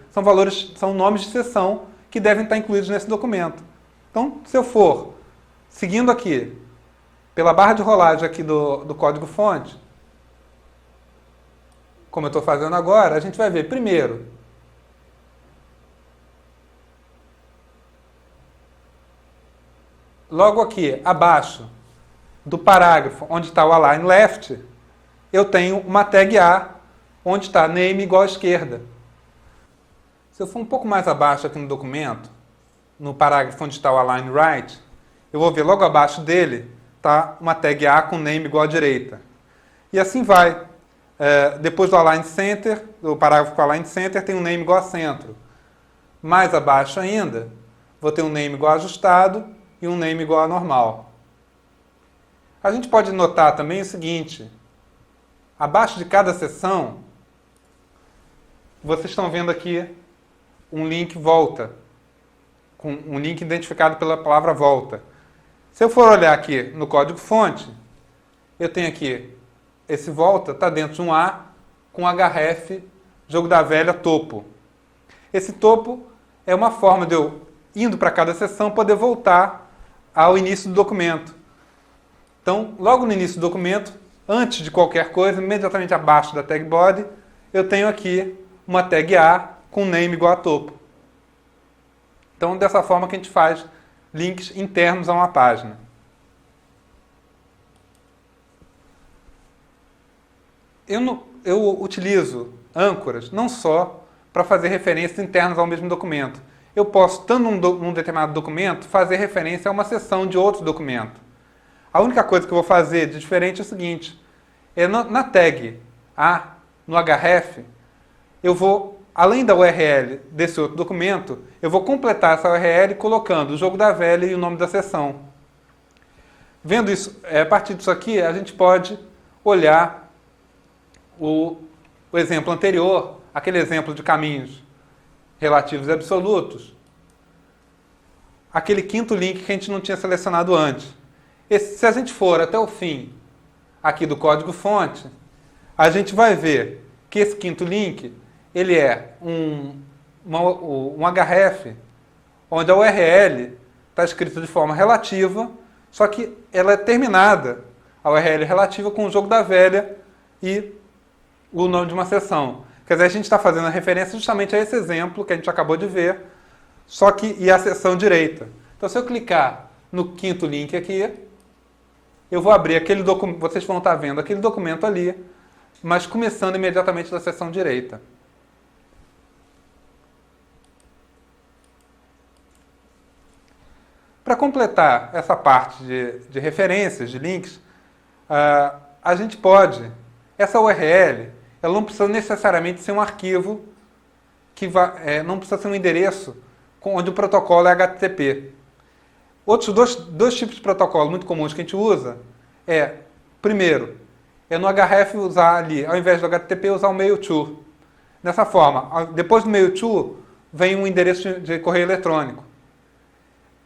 são nomes de seção que devem estar incluídos nesse documento. Então, se eu for seguindo aqui, pela barra de rolagem aqui do código-fonte, como eu estou fazendo agora, a gente vai ver, primeiro, logo aqui, abaixo do parágrafo onde está o align left, eu tenho uma tag A, onde está name igual à esquerda. Se eu for um pouco mais abaixo aqui no documento, no parágrafo onde está o align right, eu vou ver logo abaixo dele, está uma tag A com name igual à direita. E assim vai. Depois do align center, do parágrafo com align center, tem um name igual a centro. Mais abaixo ainda, vou ter um name igual a ajustado e um name igual a normal. A gente pode notar também o seguinte, abaixo de cada seção, vocês estão vendo aqui um link volta, com um link identificado pela palavra volta. Se eu for olhar aqui no código-fonte, eu tenho aqui, esse volta está dentro de um A com href, jogo da velha, topo. Esse topo é uma forma de eu, indo para cada seção, poder voltar ao início do documento. Então, logo no início do documento, antes de qualquer coisa, imediatamente abaixo da tag body, eu tenho aqui uma tag A com name igual a topo. Então, dessa forma que a gente faz links internos a uma página. Eu utilizo âncoras não só para fazer referências internas ao mesmo documento. Eu posso, estando num determinado documento, fazer referência a uma seção de outro documento. A única coisa que eu vou fazer de diferente é o seguinte, na tag A, no href, eu vou, além da URL desse outro documento, eu vou completar essa URL colocando o jogo da velha e o nome da seção. Vendo isso, a partir disso aqui, a gente pode olhar o exemplo anterior, aquele exemplo de caminhos relativos e absolutos, aquele quinto link que a gente não tinha selecionado antes. Se a gente for até o fim aqui do código-fonte, a gente vai ver que esse quinto link ele é um href onde a URL está escrita de forma relativa, só que ela é terminada, a URL relativa, com o jogo da velha e o nome de uma seção. Quer dizer, a gente está fazendo a referência justamente a esse exemplo que a gente acabou de ver, só que e a seção direita. Então, se eu clicar no quinto link aqui, eu vou abrir aquele documento, vocês vão estar vendo aquele documento ali, mas começando imediatamente da seção direita. Para completar essa parte de referências, de links, a gente pode, essa URL, ela não precisa necessariamente ser um arquivo, não precisa ser um endereço onde o protocolo é HTTP. Outros dois tipos de protocolo muito comuns que a gente usa primeiro, no href usar ali, ao invés do HTTP, usar o mail to. Dessa forma, depois do mail to, vem um endereço de correio eletrônico.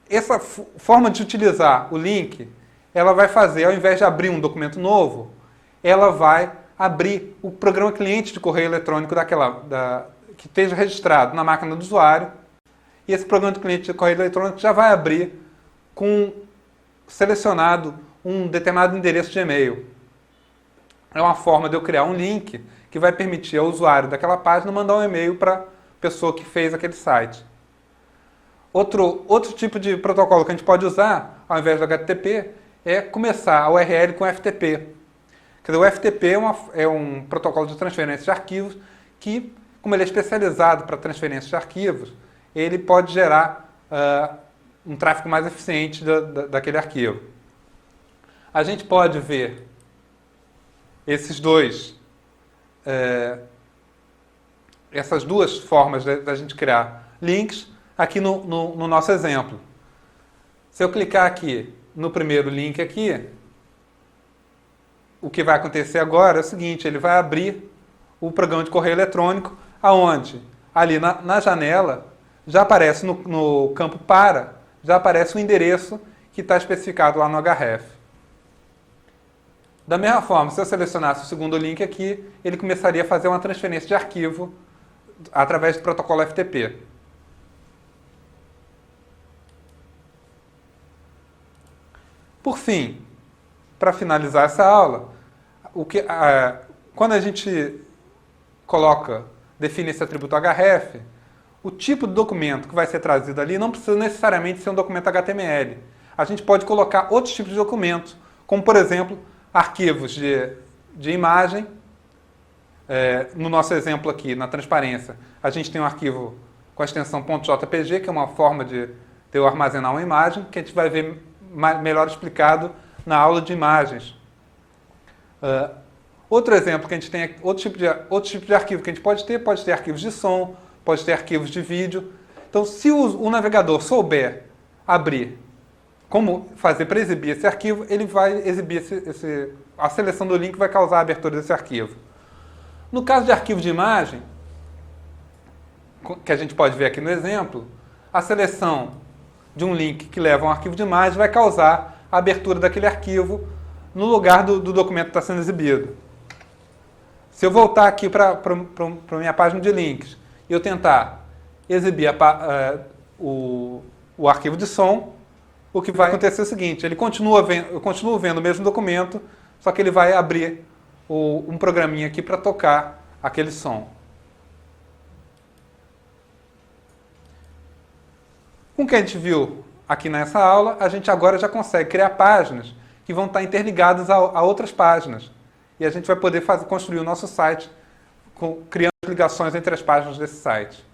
Essa forma de utilizar o link, ela vai fazer, ao invés de abrir um documento novo, ela vai abrir o programa cliente de correio eletrônico que esteja registrado na máquina do usuário, e esse programa de cliente de correio eletrônico já vai abrir com selecionado um determinado endereço de e-mail. É uma forma de eu criar um link que vai permitir ao usuário daquela página mandar um e-mail para a pessoa que fez aquele site. Outro tipo de protocolo que a gente pode usar, ao invés do HTTP, é começar a URL com FTP. Quer dizer, o FTP é um protocolo de transferência de arquivos que, como ele é especializado para transferência de arquivos, ele pode gerar um tráfego mais eficiente daquele arquivo. A gente pode ver essas duas formas da gente criar links aqui no nosso exemplo. Se eu clicar aqui no primeiro link aqui, o que vai acontecer agora é o seguinte, ele vai abrir o programa de correio eletrônico, aonde ali na janela já aparece no campo para, já aparece o endereço que está especificado lá no href. Da mesma forma, se eu selecionasse o segundo link aqui, ele começaria a fazer uma transferência de arquivo através do protocolo FTP. Por fim, para finalizar essa aula, quando a gente define esse atributo href, o tipo de documento que vai ser trazido ali não precisa necessariamente ser um documento HTML. A gente pode colocar outros tipos de documentos, como, por exemplo, arquivos de imagem. No nosso exemplo aqui, na transparência, a gente tem um arquivo com a extensão .jpg, que é uma forma de eu armazenar uma imagem, que a gente vai ver melhor explicado na aula de imagens. Outro exemplo que a gente tem, outro tipo de arquivo que a gente pode ter arquivos de som, pode ter arquivos de vídeo. Então, se o navegador souber abrir como fazer para exibir esse arquivo, ele vai exibir a seleção do link vai causar a abertura desse arquivo. No caso de arquivo de imagem, que a gente pode ver aqui no exemplo, a seleção de um link que leva a um arquivo de imagem vai causar a abertura daquele arquivo no lugar do documento que está sendo exibido. Se eu voltar aqui para a minha página de links e eu tentar exibir o arquivo de som, o que vai acontecer é o seguinte, eu continuo vendo o mesmo documento, só que ele vai abrir um programinha aqui para tocar aquele som. Com o que a gente viu aqui nessa aula, a gente agora já consegue criar páginas que vão estar interligadas a outras páginas. E a gente vai poder construir o nosso site criando ligações entre as páginas desse site.